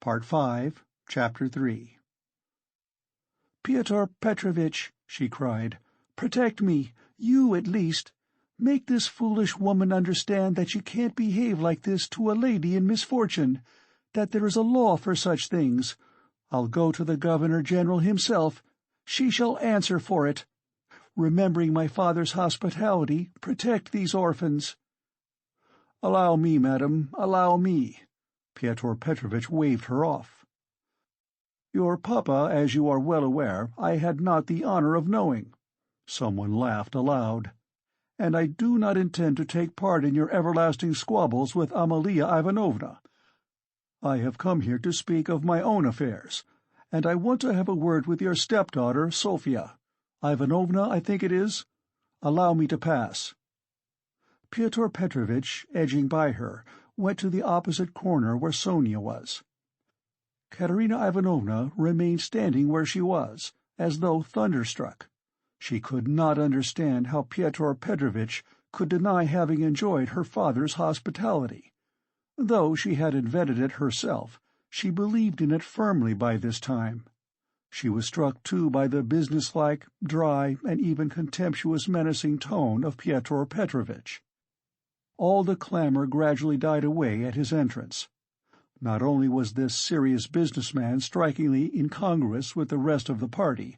Part 5, Chapter 3. "Fyodor Petrovich," she cried, "protect me, you at least. Make this foolish woman understand that she can't behave like this to a lady in misfortune, that there is a law for such things. I'll go to the Governor-General himself. She shall answer for it. Remembering my father's hospitality, protect these orphans." "Allow me, madam, allow me." Fyodor Petrovich waved her off. "Your papa, as you are well aware, I had not the honor of knowing." Someone laughed aloud. "And I do not intend to take part in your everlasting squabbles with Amalia Ivanovna. I have come here to speak of my own affairs, and I want to have a word with your stepdaughter, Sofia. Ivanovna, I think it is. Allow me to pass." Fyodor Petrovich, edging by her, went to the opposite corner where Sonia was. Katarina Ivanovna remained standing where she was, as though thunderstruck. She could not understand how Fyodor Petrovich could deny having enjoyed her father's hospitality. Though she had invented it herself, she believed in it firmly by this time. She was struck too by the businesslike, dry, and even contemptuous menacing tone of Fyodor Petrovich. All the clamor gradually died away at his entrance. Not only was this serious businessman strikingly incongruous with the rest of the party,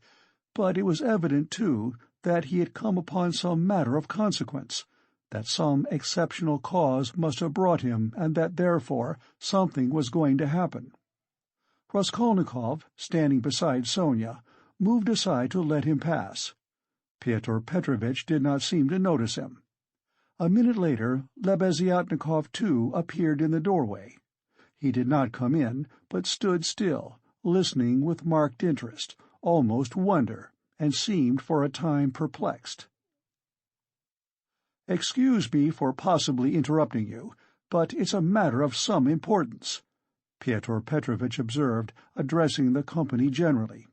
but it was evident, too, that he had come upon some matter of consequence, that some exceptional cause must have brought him, and that, therefore, something was going to happen. Raskolnikov, standing beside Sonia, moved aside to let him pass. Fyodor Petrovich did not seem to notice him. A minute later, Lebeziatnikov, too, appeared in the doorway. He did not come in, but stood still, listening with marked interest, almost wonder, and seemed for a time perplexed. "Excuse me for possibly interrupting you, but it's a matter of some importance," Fyodor Petrovich observed, addressing the company generally.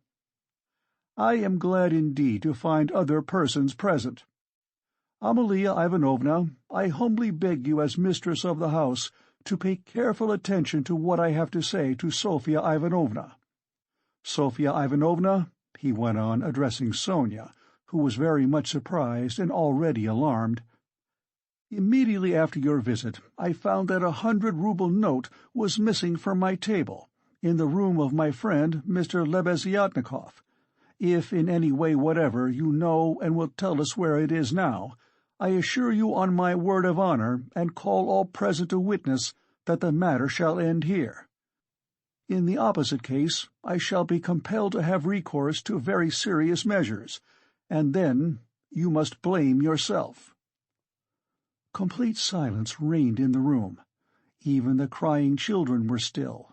"I am glad indeed to find other persons present. Amalia Ivanovna, I humbly beg you as mistress of the house to pay careful attention to what I have to say to Sofia Ivanovna. Sofia Ivanovna," he went on, addressing Sonia, who was very much surprised and already alarmed, "immediately after your visit I found that 100-ruble note was missing from my table, in the room of my friend Mr. Lebeziatnikov. If in any way whatever you know and will tell us where it is now, I assure you on my word of honor, and call all present to witness, that the matter shall end here. In the opposite case, I shall be compelled to have recourse to very serious measures, and then you must blame yourself." Complete silence reigned in the room. Even the crying children were still.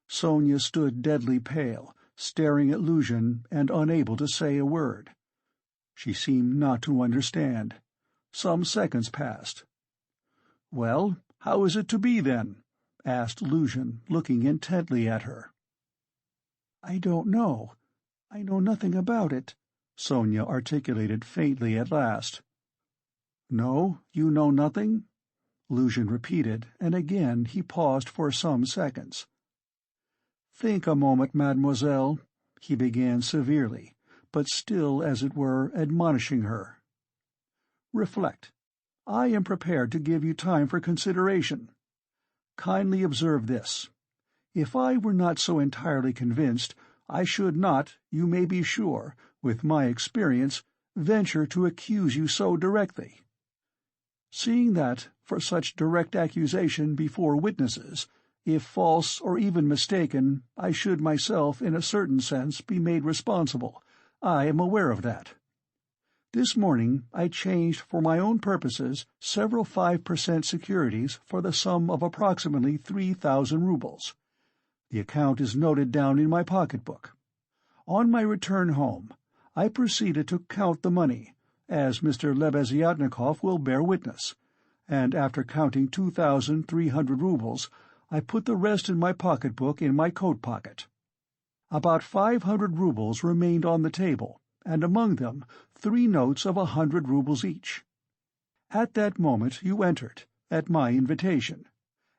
Sonia stood deadly pale, staring at Luzhin and unable to say a word. She seemed not to understand. Some seconds passed. "Well, how is it to be, then?" asked Luzhin, looking intently at her. "I don't know. I know nothing about it," Sonia articulated faintly at last. "No, you know nothing?" Luzhin repeated, and again he paused for some seconds. "Think a moment, mademoiselle," he began severely, but still, as it were, admonishing her. "Reflect. I am prepared to give you time for consideration. Kindly observe this. If I were not so entirely convinced, I should not, you may be sure, with my experience, venture to accuse you so directly. Seeing that, for such direct accusation before witnesses, if false or even mistaken, I should myself, in a certain sense, be made responsible, I am aware of that. This morning I changed for my own purposes several 5% securities for the sum of approximately 3,000 rubles. The account is noted down in my pocket-book. On my return home, I proceeded to count the money, as Mr. Lebeziatnikov will bear witness, and after counting 2,300 rubles, I put the rest in my pocket-book in my coat-pocket. About 500 rubles remained on the table, and among them 3 notes of 100 rubles each. At that moment you entered, at my invitation,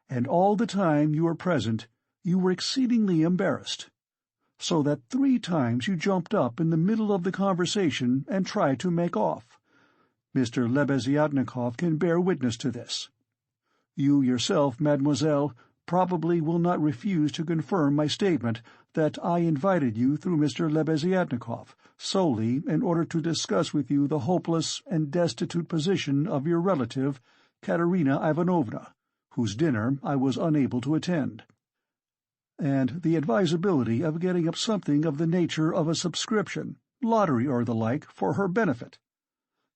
and all the time you were present, You were exceedingly embarrassed, so that 3 times you jumped up in the middle of the conversation and tried to make off. Mr. Lebeziatnikov can bear witness to this. You yourself, mademoiselle, probably will not refuse to confirm my statement that I invited you through Mr. Lebeziatnikov solely in order to discuss with you the hopeless and destitute position of your relative, Katarina Ivanovna, whose dinner I was unable to attend, and the advisability of getting up something of the nature of a subscription, lottery or the like, for her benefit.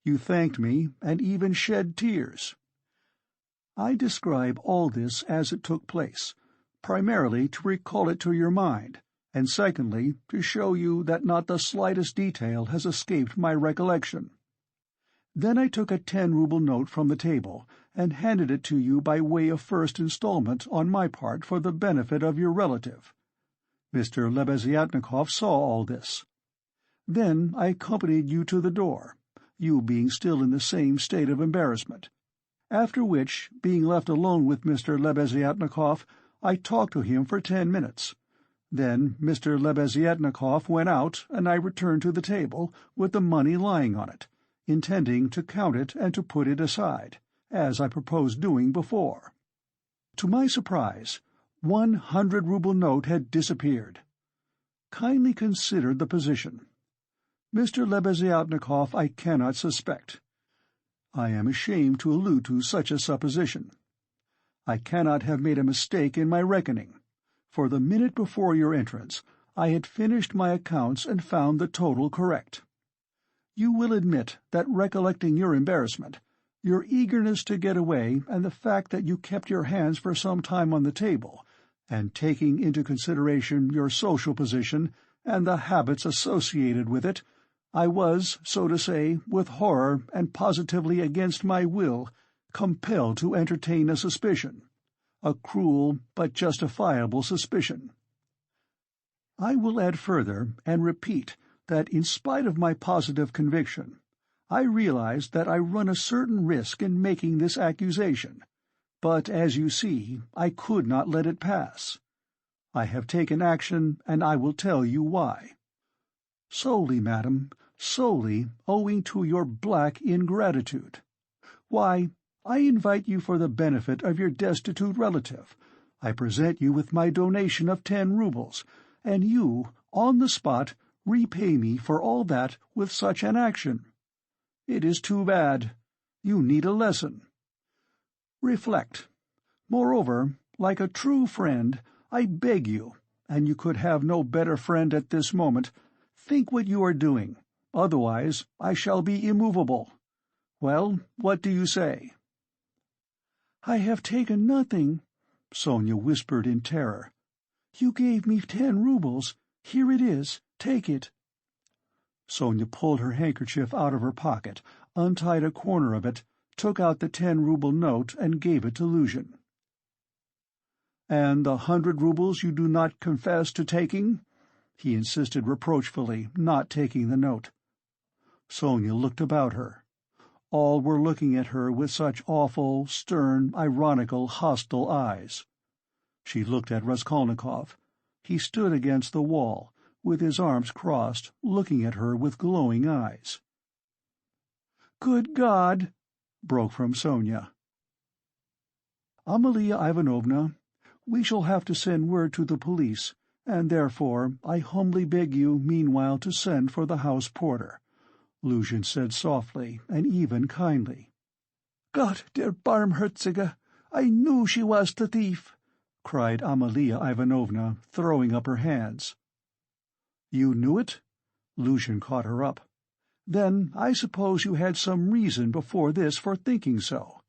You thanked me, and even shed tears. I describe all this as it took place, primarily to recall it to your mind, and secondly, to show you that not the slightest detail has escaped my recollection. Then I took a 10-ruble note from the table and handed it to you by way of first installment on my part for the benefit of your relative. Mr. Lebeziatnikov saw all this. Then I accompanied you to the door, you being still in the same state of embarrassment, after which, being left alone with Mr. Lebeziatnikov, I talked to him for 10 minutes. Then Mr. Lebeziatnikov went out, and I returned to the table, with the money lying on it, intending to count it and to put it aside, as I proposed doing before. To my surprise, 100-ruble note had disappeared. Kindly consider the position. Mr. Lebeziatnikov I cannot suspect. I am ashamed to allude to such a supposition. I cannot have made a mistake in my reckoning, for the minute before your entrance I had finished my accounts and found the total correct. You will admit that, recollecting your embarrassment, your eagerness to get away, and the fact that you kept your hands for some time on the table, and taking into consideration your social position and the habits associated with it, I was, so to say, with horror and positively against my will, compelled to entertain a suspicion, a cruel but justifiable suspicion. I will add further and repeat that in spite of my positive conviction, I realized that I run a certain risk in making this accusation, but, as you see, I could not let it pass. I have taken action, and I will tell you why. Solely, madam, solely owing to your black ingratitude. Why, I invite you for the benefit of your destitute relative. I present you with my donation of 10 rubles, and you, on the spot, repay me for all that with such an action. It is too bad. You need a lesson. Reflect. Moreover, like a true friend, I beg you, and you could have no better friend at this moment, think what you are doing. Otherwise, I shall be immovable. Well, what do you say?" "I have taken nothing," Sonia whispered in terror. "You gave me 10 rubles. Here it is. Take it." Sonia pulled her handkerchief out of her pocket, untied a corner of it, took out the 10-ruble note, and gave it to Luzhin. "And the 100 rubles you do not confess to taking?" he insisted reproachfully, not taking the note. Sonia looked about her. All were looking at her with such awful, stern, ironical, hostile eyes. She looked at Raskolnikov. He stood against the wall, with his arms crossed, looking at her with glowing eyes. "Good God!" broke from Sonia. "Amalia Ivanovna, we shall have to send word to the police, and therefore I humbly beg you meanwhile to send for the house porter," Luzhin said softly and even kindly. "Gott der Barmherzige! I knew she was the thief!" cried Amalia Ivanovna, throwing up her hands. "You knew it?" Luzhin caught her up. "Then I suppose you had some reason before this for thinking so.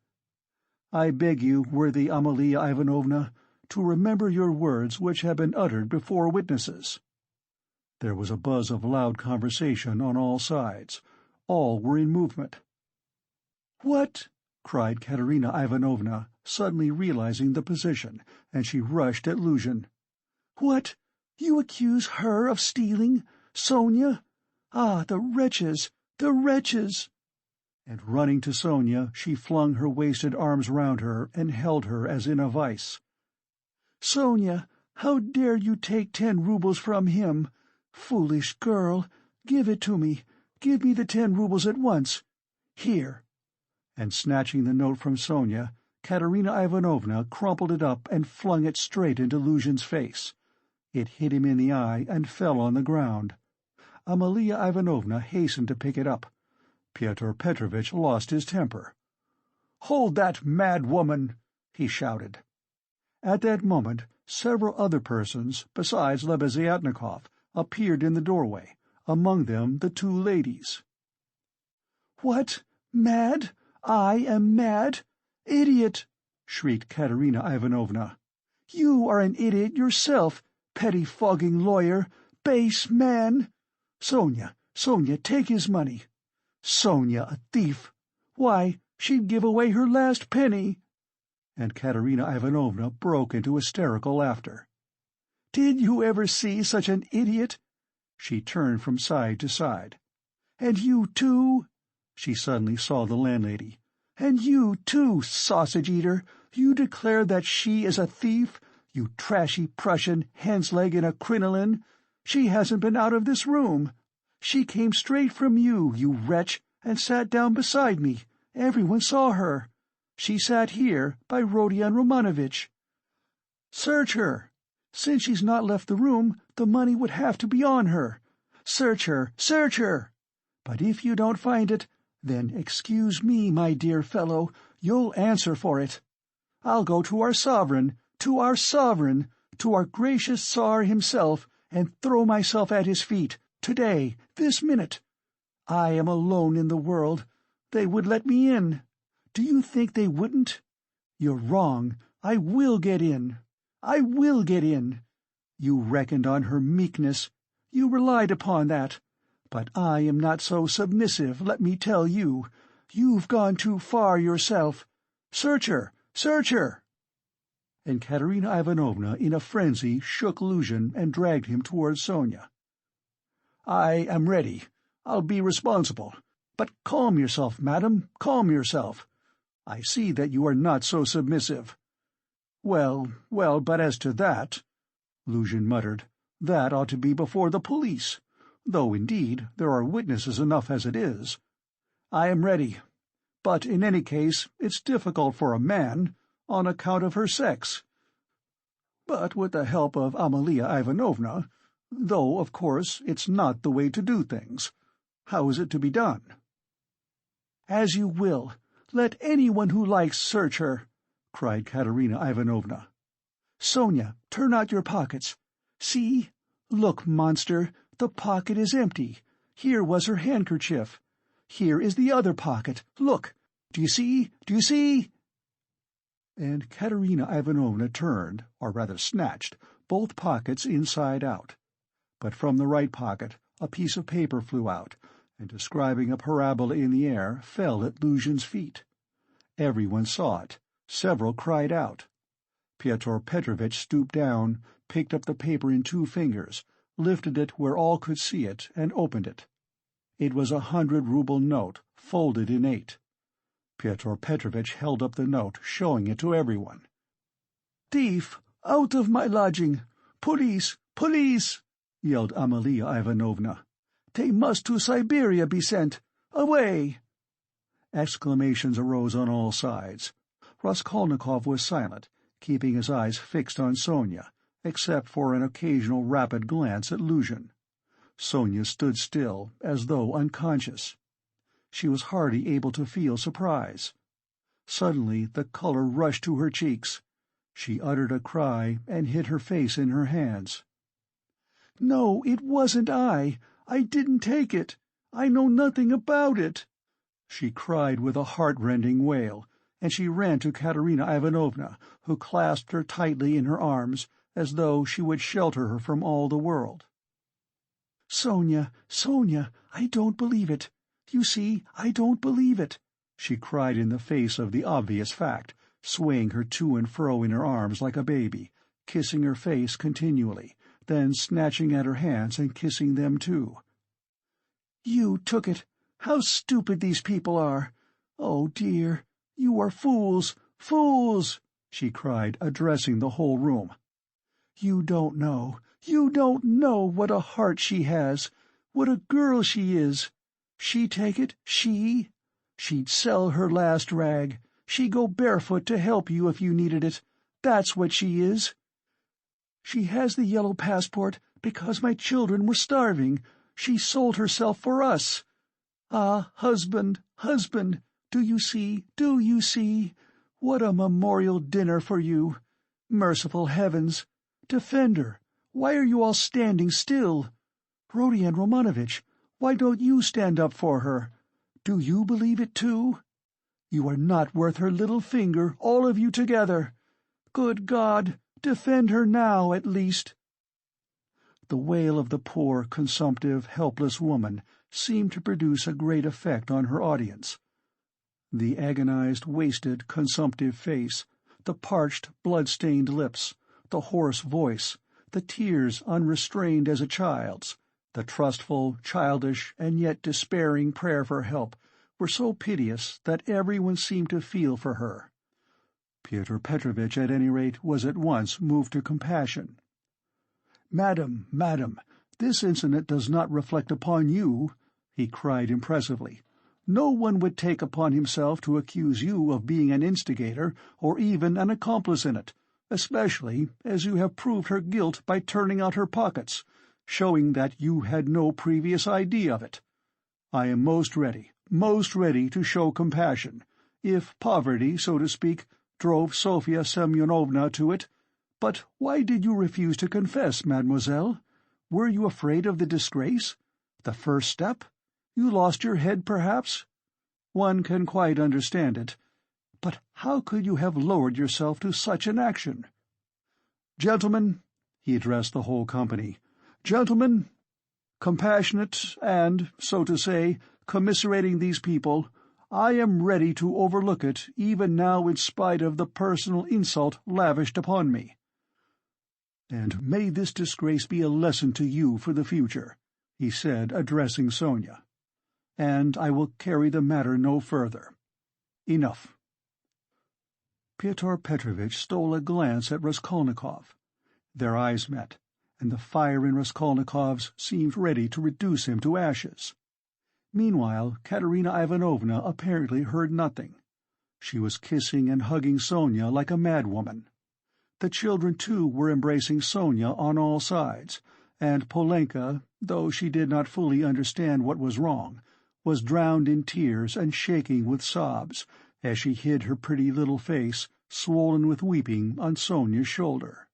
I beg you, worthy Amalia Ivanovna, to remember your words which have been uttered before witnesses." There was a buzz of loud conversation on all sides. All were in movement. "What?" cried Katerina Ivanovna, suddenly realizing the position, and she rushed at Luzhin. "What? You accuse her of stealing? Sonia? Ah, the wretches! The wretches!" And running to Sonia, she flung her wasted arms round her and held her as in a vice. "Sonia, How dare you take 10 roubles from him? Foolish girl! Give it to me. Give me the 10 roubles at once. Here." And snatching the note from Sonia, Katerina Ivanovna crumpled it up and flung it straight into Luzhin's face. It hit him in the eye and fell on the ground. Amalia Ivanovna hastened to pick it up. Pyotr Petrovich lost his temper. "Hold that mad woman!" he shouted. At that moment several other persons, besides Lebeziatnikov, appeared in the doorway, among them the 2 ladies. "What? Mad? I am mad? Idiot!" shrieked Katerina Ivanovna. "You are an idiot yourself, pettifogging lawyer, base man! Sonia, take his money. Sonia, a thief! Why, she'd give away her last penny!" And Katerina Ivanovna broke into hysterical laughter. "Did you ever see such an idiot?" She turned from side to side. "And you too?" She suddenly saw the landlady. "And you too, sausage-eater, you declare that she is a thief, you trashy Prussian hen's-leg in a crinoline? She hasn't been out of this room. She came straight from you, you wretch, and sat down beside me. Everyone saw her. She sat here, by Rodion Romanovitch. Search her. Since she's not left the room, the money would have to be on her. Search her, search her! But if you don't find it, then excuse me, my dear fellow, you'll answer for it. I'll go to our sovereign, to our gracious Tsar himself, and throw myself at his feet, today, this minute. I am alone in the world. They would let me in. Do you think they wouldn't? You're wrong. I will get in. I will get in. You reckoned on her meekness. You relied upon that. But I am not so submissive, let me tell you. You've gone too far yourself. Search her! Search her!" And Katerina Ivanovna, in a frenzy, shook Luzhin and dragged him towards Sonia. "I am ready. I'll be responsible. But calm yourself, madam, calm yourself. I see that you are not so submissive." Well, but as to that," Luzhin muttered, "that ought to be before the police, though, indeed, there are witnesses enough as it is. I am ready. But in any case it's difficult for a man, on account of her sex. But with the help of Amalia Ivanovna, though, of course, it's not the way to do things. How is it to be done?" "As you will. Let anyone who likes search her," cried Katerina Ivanovna. "Sonia, turn out your pockets. See? Look, monster, the pocket is empty. Here was her handkerchief. Here is the other pocket. Look! Do you see? Do you see?" And Katerina Ivanovna turned, or rather snatched, both pockets inside out. But from the right pocket a piece of paper flew out, and describing a parabola in the air, fell at Luzhin's feet. Everyone saw it. Several cried out. Pyotr Petrovich stooped down, picked up the paper in 2 fingers, lifted it where all could see it, and opened it. It was a 100-rouble note, folded in 8. Pyotr Petrovich held up the note, showing it to everyone. "Thief! Out of my lodging! Police! Police!" yelled Amalia Ivanovna. "They must to Siberia be sent! Away!" Exclamations arose on all sides. Raskolnikov was silent, keeping his eyes fixed on Sonia, except for an occasional rapid glance at Luzhin. Sonia stood still, as though unconscious. She was hardly able to feel surprise. Suddenly the color rushed to her cheeks. She uttered a cry and hid her face in her hands. "No, it wasn't I! I didn't take it! I know nothing about it!" she cried with a heart-rending wail, and she ran to Katerina Ivanovna, who clasped her tightly in her arms, as though she would shelter her from all the world. "Sonia, Sonia, I don't believe it. You see, I don't believe it," she cried in the face of the obvious fact, swaying her to and fro in her arms like a baby, kissing her face continually, then snatching at her hands and kissing them too. "You took it! How stupid these people are! Oh, dear! You are fools! Fools!" she cried, addressing the whole room. You don't know what a heart she has, what a girl she is. She'd take it, she'd sell her last rag, she'd go barefoot to help you if you needed it. That's what she is. She has the yellow passport because my children were starving. She sold herself for us. Ah, husband, do you see? What a memorial dinner for you. Merciful heavens! Defend her. Why are you all standing still? Rodion Romanovitch, why don't you stand up for her? Do you believe it too? You are not worth her little finger, all of you together. Good God, defend her now, at least. The wail of the poor, consumptive, helpless woman seemed to produce a great effect on her audience. The agonized, wasted, consumptive face, the parched, blood-stained lips, the hoarse voice, the tears unrestrained as a child's, the trustful, childish, and yet despairing prayer for help were so piteous that everyone seemed to feel for her. Pyotr Petrovich, at any rate, was at once moved to compassion. "Madam, this incident does not reflect upon you," he cried impressively. "No one would take upon himself to accuse you of being an instigator or even an accomplice in it, especially as you have proved her guilt by turning out her pockets, showing that you had no previous idea of it. I am most ready to show compassion, if poverty, so to speak, drove Sofya Semyonovna to it. But why did you refuse to confess, mademoiselle? Were you afraid of the disgrace? The first step? You lost your head, perhaps? One can quite understand it. But how could you have lowered yourself to such an action? Gentlemen," he addressed the whole company, "gentlemen, compassionate and, so to say, commiserating these people, I am ready to overlook it even now in spite of the personal insult lavished upon me. And may this disgrace be a lesson to you for the future," he said, addressing Sonia. "And I will carry the matter no further. Enough." Pyotr Petrovich stole a glance at Raskolnikov. Their eyes met, and the fire in Raskolnikov's seemed ready to reduce him to ashes. Meanwhile, Katerina Ivanovna apparently heard nothing. She was kissing and hugging Sonia like a madwoman. The children, too, were embracing Sonia on all sides, and Polenka, though she did not fully understand what was wrong, was drowned in tears and shaking with sobs as she hid her pretty little face, swollen with weeping, on Sonia's shoulder.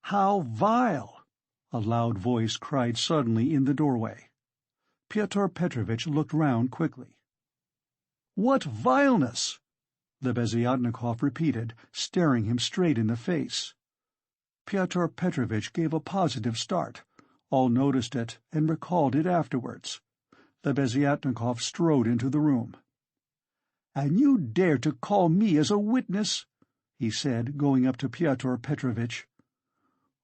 "How vile!" a loud voice cried suddenly in the doorway. Pyotr Petrovich looked round quickly. "What vileness!" Lebeziatnikov repeated, staring him straight in the face. Pyotr Petrovich gave a positive start. All noticed it and recalled it afterwards. Lebeziatnikov strode into the room. "And you dare to call me as a witness?" he said, going up to Pyotr Petrovich.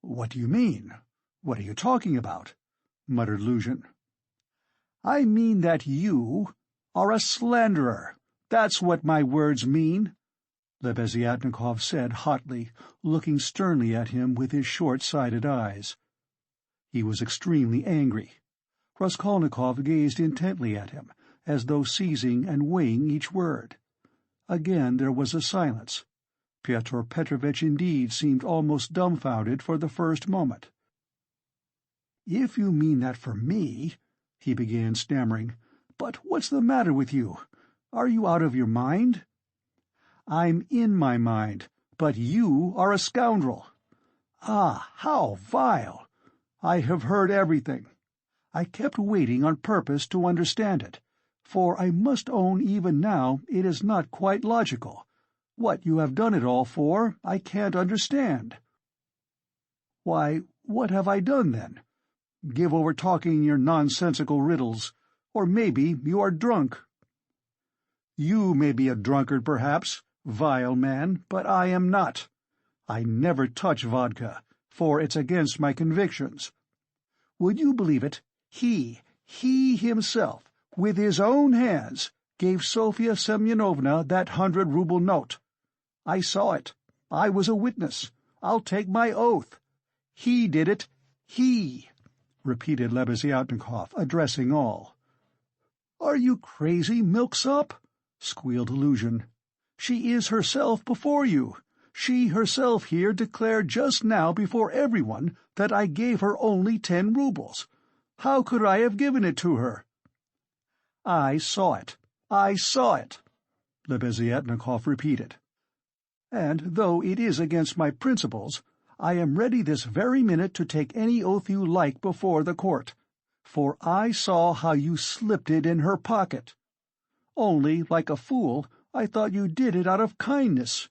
"What do you mean? What are you talking about?" muttered Luzhin. "I mean that you are a slanderer. That's what my words mean," Lebeziatnikov said hotly, looking sternly at him with his short-sighted eyes. He was extremely angry. Raskolnikov gazed intently at him, as though seizing and weighing each word. Again there was a silence. Pyotr Petrovich indeed seemed almost dumbfounded for the first moment. "If you mean that for me," he began, stammering, "but what's the matter with you? Are you out of your mind?" "I'm in my mind, but you are a scoundrel." "Ah, how vile! I have heard everything. I kept waiting on purpose to understand it, for I must own even now it is not quite logical. What you have done it all for, I can't understand." "Why, what have I done, then? Give over talking your nonsensical riddles, or maybe you are drunk." "You may be a drunkard, perhaps, vile man, but I am not. I never touch vodka, for it's against my convictions. Would you believe it? He himself, with his own hands, gave Sofya Semyonovna that 100-ruble note. I saw it. I was a witness. I'll take my oath. He did it. He," repeated Lebeziatnikov, addressing all. "Are you crazy, milksop?" squealed Luzhin. "She is herself before you. She herself here declared just now before everyone that I gave her only 10 roubles. How could I have given it to her?" "I saw it. I saw it," Lebeziatnikov repeated. "And though it is against my principles, I am ready this very minute to take any oath you like before the court, for I saw how you slipped it in her pocket. Only, like a fool, I thought you did it out of kindness.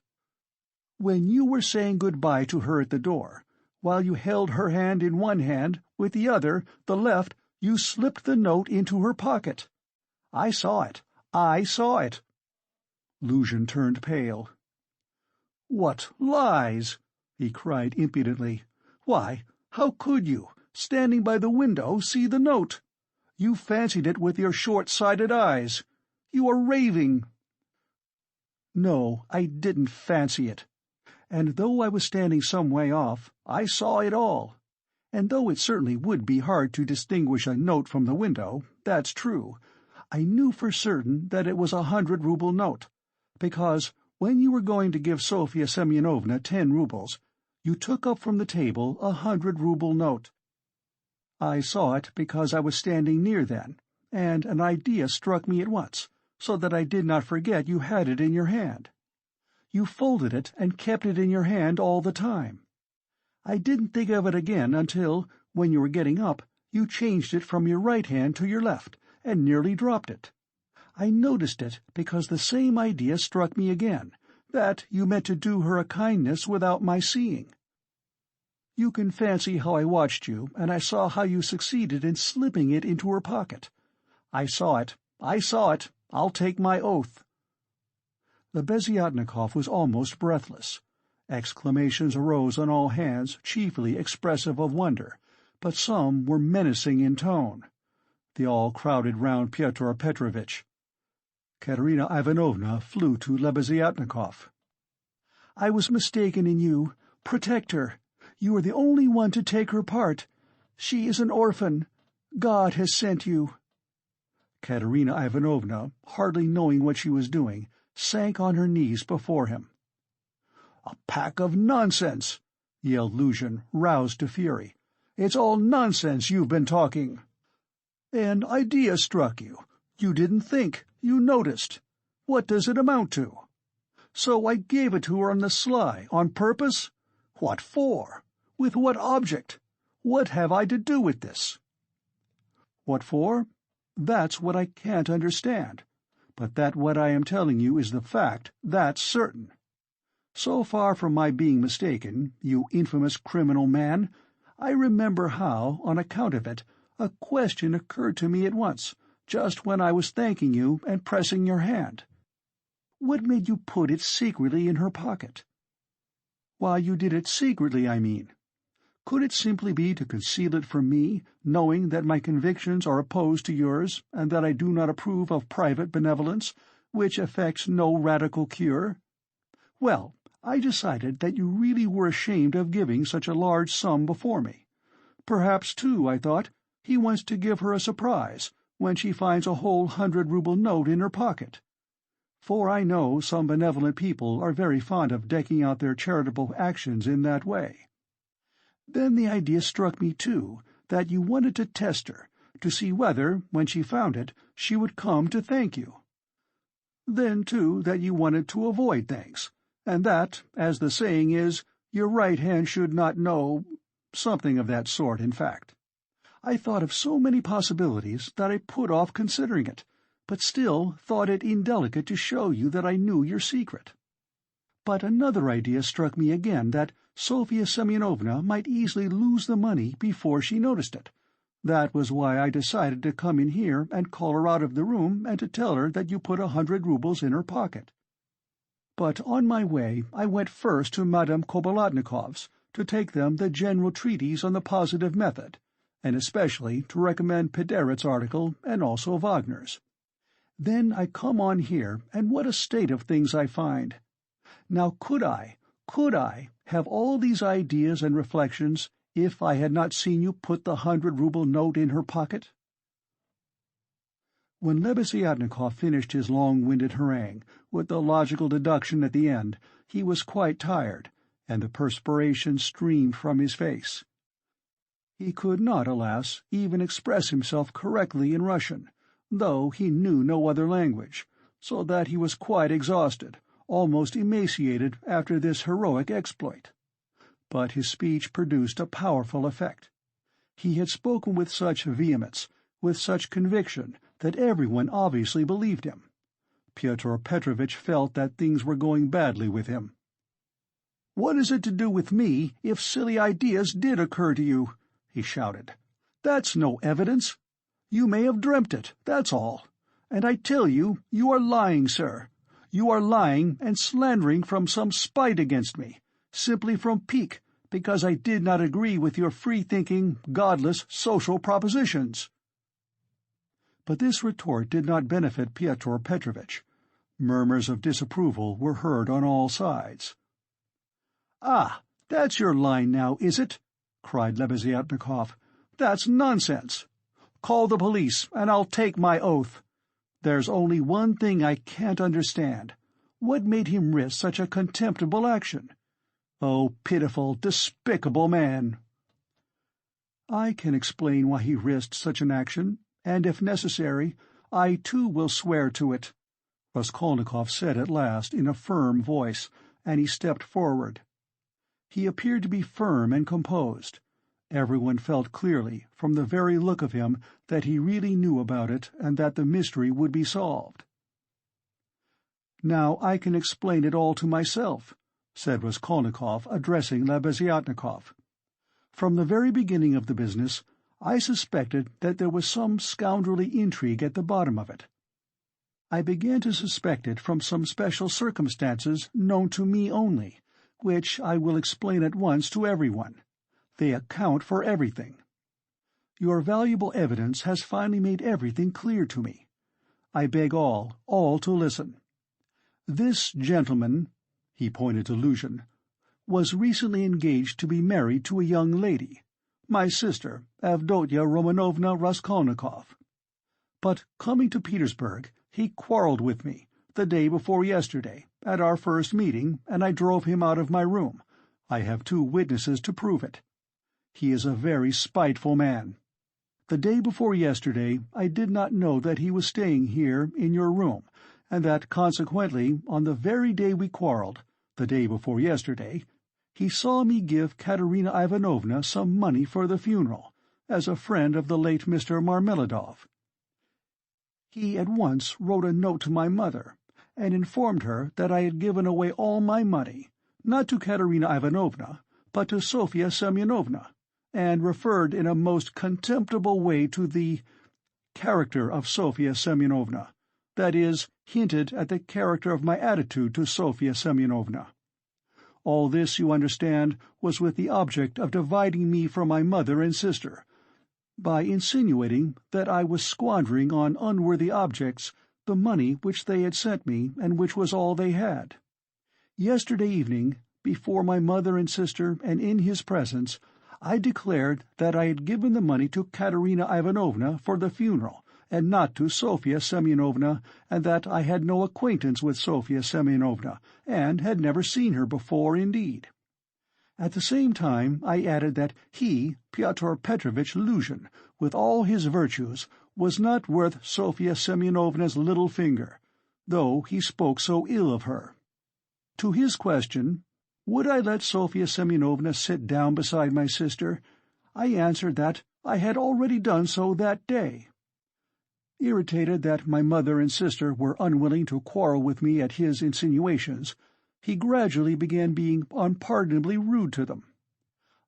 When you were saying good-bye to her at the door, while you held her hand in one hand, with the other, the left, you slipped the note into her pocket. I saw it. I saw it." Luzhin turned pale. "What lies!" he cried impudently. "Why, how could you, standing by the window, see the note? You fancied it with your short-sighted eyes. You are raving." "No, I didn't fancy it. And though I was standing some way off, I saw it all. And though it certainly would be hard to distinguish a note from the window, that's true, I knew for certain that it was a 100-rouble note, because when you were going to give Sofya Semyonovna 10 roubles, you took up from the table a 100-rouble note. I saw it because I was standing near then, and an idea struck me at once, so that I did not forget you had it in your hand. You folded it and kept it in your hand all the time. I didn't think of it again until, when you were getting up, you changed it from your right hand to your left, and nearly dropped it. I noticed it because the same idea struck me again, that you meant to do her a kindness without my seeing. You can fancy how I watched you, and I saw how you succeeded in slipping it into her pocket. I saw it. I saw it. I'll take my oath." Lebeziatnikov was almost breathless. Exclamations arose on all hands, chiefly expressive of wonder, but some were menacing in tone. They all crowded round Fyodor Petrovich. Katarina Ivanovna flew to Lebeziatnikov. "I was mistaken in you. Protect her. You are the only one to take her part. She is an orphan. God has sent you." Katerina Ivanovna, hardly knowing what she was doing, sank on her knees before him. "A pack of nonsense!" yelled Luzhin, roused to fury. "It's all nonsense you've been talking. An idea struck you. You didn't think. You noticed. What does it amount to? So I gave it to her on the sly, on purpose? What for? With what object? What have I to do with this?" "What for? That's what I can't understand. But that what I am telling you is the fact, that's certain. So far from my being mistaken, you infamous criminal man, I remember how, on account of it, a question occurred to me at once, just when I was thanking you and pressing your hand. What made you put it secretly in her pocket? Why you did it secretly, I mean. Could it simply be to conceal it from me, knowing that my convictions are opposed to yours, and that I do not approve of private benevolence, which effects no radical cure? Well, I decided that you really were ashamed of giving such a large sum before me. Perhaps, too, I thought, he wants to give her a surprise, when she finds a whole 100-rouble note in her pocket. For I know some benevolent people are very fond of decking out their charitable actions in that way. Then the idea struck me, too, that you wanted to test her, to see whether, when she found it, she would come to thank you. Then, too, that you wanted to avoid thanks, and that, as the saying is, your right hand should not know— something of that sort, in fact. I thought of so many possibilities that I put off considering it, but still thought it indelicate to show you that I knew your secret. But another idea struck me again, that Sofya Semyonovna might easily lose the money before she noticed it. That was why I decided to come in here and call her out of the room and to tell her that you put 100 roubles in her pocket. But on my way I went first to Madame Kobilatnikov's to take them the general treatise on the positive method, and especially to recommend Pederet's article and also Wagner's. Then I come on here, and what a state of things I find! Now could I have all these ideas and reflections if I had not seen you put the 100-ruble note in her pocket?" When Lebeziatnikov finished his long-winded harangue, with the logical deduction at the end, he was quite tired, and the perspiration streamed from his face. He could not, alas, even express himself correctly in Russian, though he knew no other language, so that he was quite exhausted, almost emaciated after this heroic exploit. But his speech produced a powerful effect. He had spoken with such vehemence, with such conviction, that everyone obviously believed him. Pyotr Petrovich felt that things were going badly with him. "What is it to do with me if silly ideas did occur to you?" he shouted. "That's no evidence. You may have dreamt it, that's all. And I tell you, you are lying, sir. You are lying and slandering from some spite against me, simply from pique, because I did not agree with your free-thinking, godless social propositions." But this retort did not benefit Pyotr Petrovich. Murmurs of disapproval were heard on all sides. "Ah, that's your line now, is it?" cried Lebeziatnikov. "That's nonsense. Call the police, and I'll take my oath. There's only one thing I can't understand. What made him risk such a contemptible action? Oh, pitiful, despicable man!" "I can explain why he risked such an action, and if necessary, I too will swear to it," Raskolnikov said at last in a firm voice, and he stepped forward. He appeared to be firm and composed. Everyone felt clearly, from the very look of him, that he really knew about it and that the mystery would be solved. "Now I can explain it all to myself," said Raskolnikov, addressing Lebeziatnikov. "From the very beginning of the business, I suspected that there was some scoundrelly intrigue at the bottom of it. I began to suspect it from some special circumstances known to me only, which I will explain at once to everyone. They account for everything. Your valuable evidence has finally made everything clear to me. I beg all to listen. This gentleman," he pointed to Luzhin, "was recently engaged to be married to a young lady, my sister, Avdotya Romanovna Raskolnikov. But coming to Petersburg, he quarrelled with me, the day before yesterday, at our first meeting, and I drove him out of my room. I have 2 witnesses to prove it. He is a very spiteful man. The day before yesterday I did not know that he was staying here in your room, and that consequently, on the very day we quarrelled, the day before yesterday, he saw me give Katarina Ivanovna some money for the funeral, as a friend of the late Mr. Marmeladov. He at once wrote a note to my mother, and informed her that I had given away all my money, not to Katerina Ivanovna, but to Sofya Semyonovna, and referred in a most contemptible way to the character of Sofya Semyonovna, that is, hinted at the character of my attitude to Sofya Semyonovna. All this, you understand, was with the object of dividing me from my mother and sister, by insinuating that I was squandering on unworthy objects the money which they had sent me and which was all they had. Yesterday evening, before my mother and sister and in his presence, I declared that I had given the money to Katerina Ivanovna for the funeral, and not to Sofya Semyonovna, and that I had no acquaintance with Sofya Semyonovna, and had never seen her before indeed. At the same time I added that he, Pyotr Petrovich Luzhin, with all his virtues, was not worth Sofya Semyonovna's little finger, though he spoke so ill of her. To his question, would I let Sofya Semyonovna sit down beside my sister, I answered that I had already done so that day. Irritated that my mother and sister were unwilling to quarrel with me at his insinuations, he gradually began being unpardonably rude to them.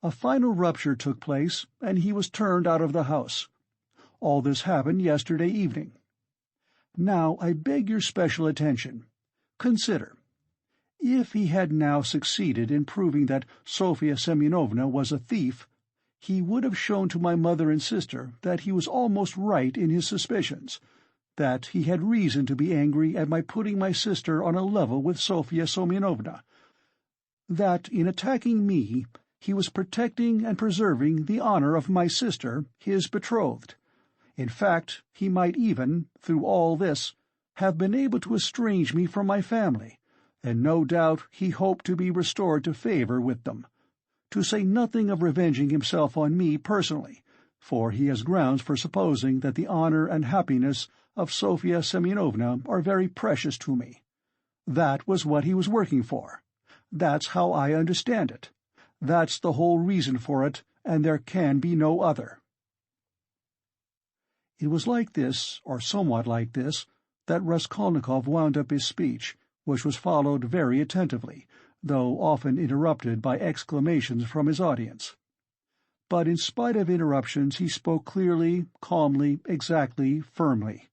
A final rupture took place, and he was turned out of the house. All this happened yesterday evening. Now I beg your special attention. Consider. If he had now succeeded in proving that Sofya Semyonovna was a thief, he would have shown to my mother and sister that he was almost right in his suspicions, that he had reason to be angry at my putting my sister on a level with Sofya Semyonovna, that in attacking me He was protecting and preserving the honor of my sister, his betrothed. In fact, he might even, through all this, have been able to estrange me from my family, and no doubt he hoped to be restored to favor with them, to say nothing of revenging himself on me personally, for he has grounds for supposing that the honor and happiness of Sofya Semyonovna are very precious to me. That was what he was working for. That's how I understand it. That's the whole reason for it, and there can be no other." It was like this, or somewhat like this, that Raskolnikov wound up his speech, which was followed very attentively, though often interrupted by exclamations from his audience. But in spite of interruptions he spoke clearly, calmly, exactly, firmly.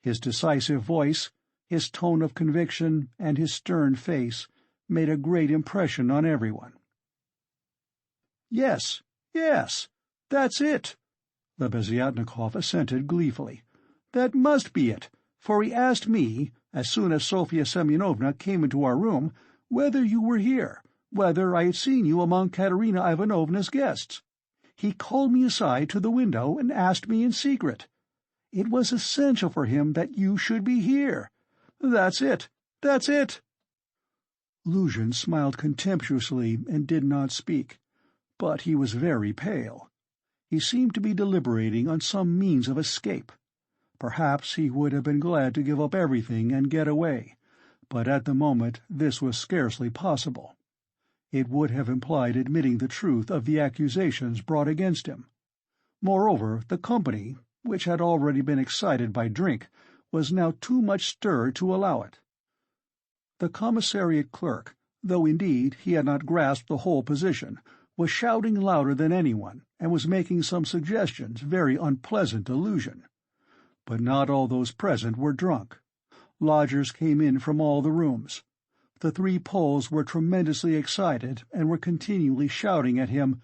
His decisive voice, his tone of conviction, and his stern face made a great impression on everyone. "Yes, yes, that's it," Lebeziatnikov assented gleefully. "That must be it, for he asked me, as soon as Sofya Semyonovna came into our room, whether you were here, whether I had seen you among Katerina Ivanovna's guests. He called me aside to the window and asked me in secret. It was essential for him that you should be here. That's it, that's it." Luzhin smiled contemptuously and did not speak, but he was very pale. He seemed to be deliberating on some means of escape. Perhaps he would have been glad to give up everything and get away, but at the moment this was scarcely possible. It would have implied admitting the truth of the accusations brought against him. Moreover, the company, which had already been excited by drink, was now too much stirred to allow it. The commissariat clerk, though indeed he had not grasped the whole position, was shouting louder than anyone, and was making some suggestions very unpleasant to Luzhin. But not all those present were drunk. Lodgers came in from all the rooms. The three Poles were tremendously excited and were continually shouting at him,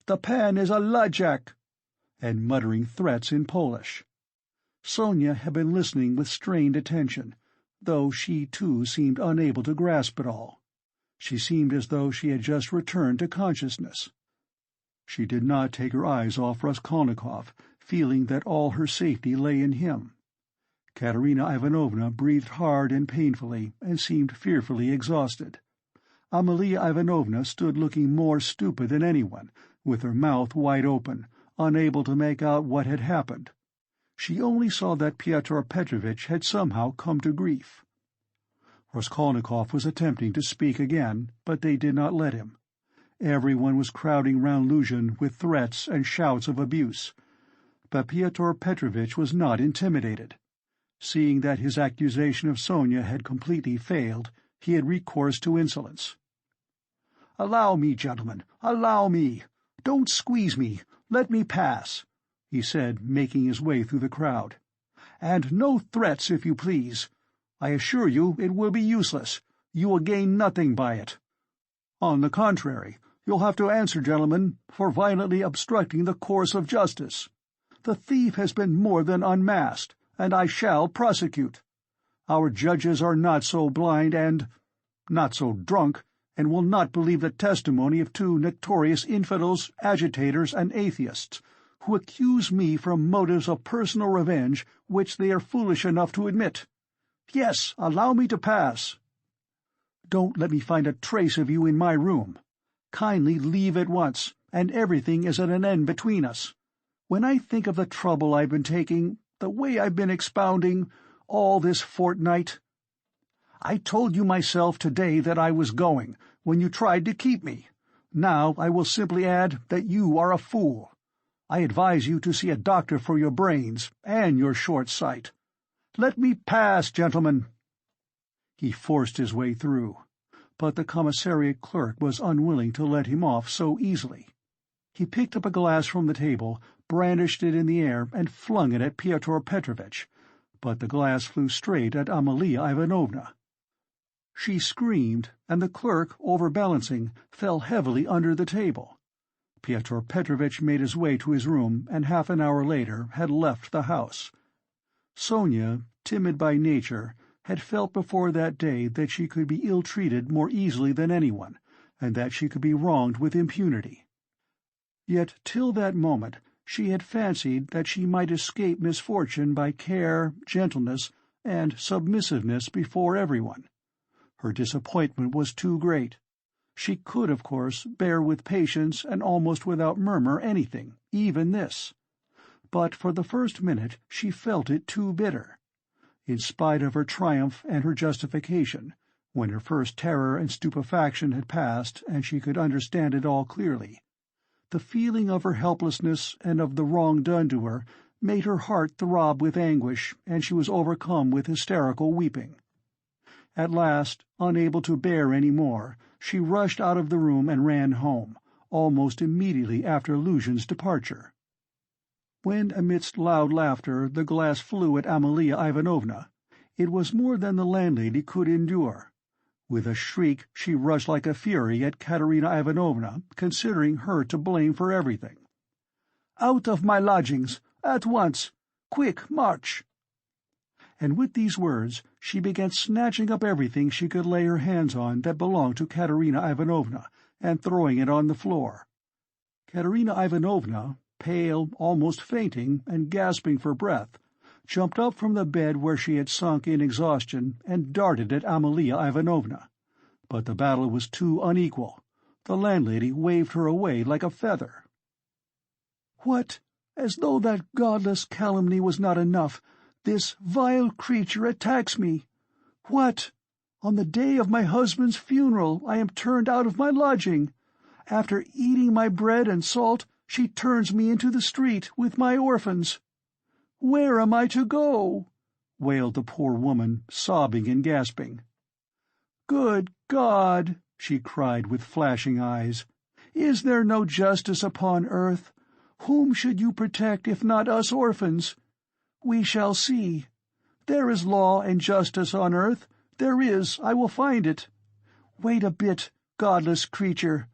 "The pan is a ludjak," and muttering threats in Polish. Sonia had been listening with strained attention, though she too seemed unable to grasp it all. She seemed as though she had just returned to consciousness. She did not take her eyes off Raskolnikov, feeling that all her safety lay in him. Katerina Ivanovna breathed hard and painfully, and seemed fearfully exhausted. Amalia Ivanovna stood looking more stupid than anyone, with her mouth wide open, unable to make out what had happened. She only saw that Pyotr Petrovich had somehow come to grief. Raskolnikov was attempting to speak again, but they did not let him. Everyone was crowding round Luzhin with threats and shouts of abuse. But Pyotr Petrovich was not intimidated. Seeing that his accusation of Sonia had completely failed, he had recourse to insolence. "Allow me, gentlemen, allow me! Don't squeeze me! Let me pass!" he said, making his way through the crowd. "And no threats, if you please. I assure you it will be useless. You will gain nothing by it. On the contrary, you'll have to answer, gentlemen, for violently obstructing the course of justice. The thief has been more than unmasked, and I shall prosecute. Our judges are not so blind and not so drunk, and will not believe the testimony of two notorious infidels, agitators, and atheists, who accuse me from motives of personal revenge which they are foolish enough to admit. Yes, allow me to pass. Don't let me find a trace of you in my room. Kindly leave at once, and everything is at an end between us. When I think of the trouble I've been taking, the way I've been expounding, all this fortnight— I told you myself today that I was going, when you tried to keep me. Now I will simply add that you are a fool. I advise you to see a doctor for your brains and your short sight. Let me pass, gentlemen." He forced his way through, but the commissariat clerk was unwilling to let him off so easily. He picked up a glass from the table, brandished it in the air, and flung it at Pyotr Petrovich, but the glass flew straight at Amalia Ivanovna. She screamed, and the clerk, overbalancing, fell heavily under the table. Pyotr Petrovich made his way to his room, and half an hour later had left the house. Sonia, timid by nature, had felt before that day that she could be ill-treated more easily than anyone, and that she could be wronged with impunity. Yet till that moment she had fancied that she might escape misfortune by care, gentleness, and submissiveness before everyone. Her disappointment was too great. She could, of course, bear with patience and almost without murmur anything, even this. But for the first minute she felt it too bitter. In spite of her triumph and her justification, when her first terror and stupefaction had passed and she could understand it all clearly, the feeling of her helplessness and of the wrong done to her made her heart throb with anguish, and she was overcome with hysterical weeping. At last, unable to bear any more, she rushed out of the room and ran home, almost immediately after Luzhin's departure. When, amidst loud laughter, the glass flew at Amalia Ivanovna, it was more than the landlady could endure. With a shriek she rushed like a fury at Katarina Ivanovna, considering her to blame for everything. "Out of my lodgings! At once! Quick, march!" And with these words she began snatching up everything she could lay her hands on that belonged to Katerina Ivanovna, and throwing it on the floor. Katerina Ivanovna, pale, almost fainting, and gasping for breath, jumped up from the bed where she had sunk in exhaustion and darted at Amalia Ivanovna. But the battle was too unequal. The landlady waved her away like a feather. "What? As though that godless calumny was not enough, this vile creature attacks me! What? On the day of my husband's funeral I am turned out of my lodging. After eating my bread and salt, she turns me into the street with my orphans. Where am I to go?" wailed the poor woman, sobbing and gasping. "Good God!" she cried with flashing eyes. "Is there no justice upon earth? Whom should you protect if not us orphans? We shall see. There is law and justice on earth. There is, I will find it. Wait a bit, godless creature.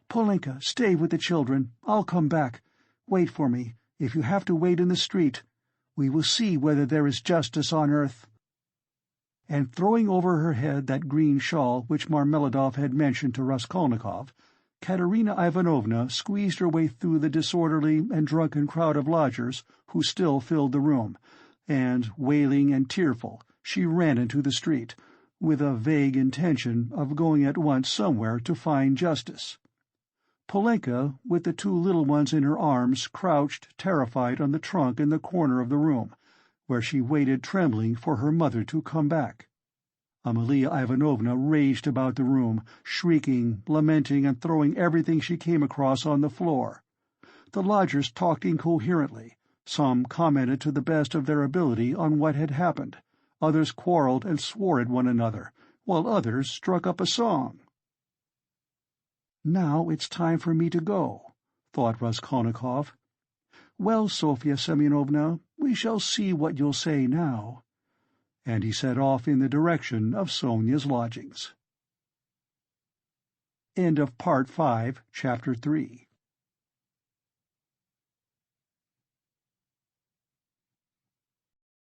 Polenka, stay with the children. I'll come back. Wait for me, if you have to wait in the street. We will see whether there is justice on earth." And throwing over her head that green shawl which Marmeladov had mentioned to Raskolnikov, Katerina Ivanovna squeezed her way through the disorderly and drunken crowd of lodgers who still filled the room, and, wailing and tearful, she ran into the street, with a vague intention of going at once somewhere to find justice. Polenka, with the two little ones in her arms, crouched, terrified, on the trunk in the corner of the room, where she waited trembling for her mother to come back. Amalia Ivanovna raged about the room, shrieking, lamenting, and throwing everything she came across on the floor. The lodgers talked incoherently. Some commented to the best of their ability on what had happened, others quarreled and swore at one another, while others struck up a song. "Now it's time for me to go," thought Raskolnikov. "Well, Sofya Semyonovna, we shall see what you'll say now." And he set off in the direction of Sonia's lodgings. End of Part 5, Chapter 3.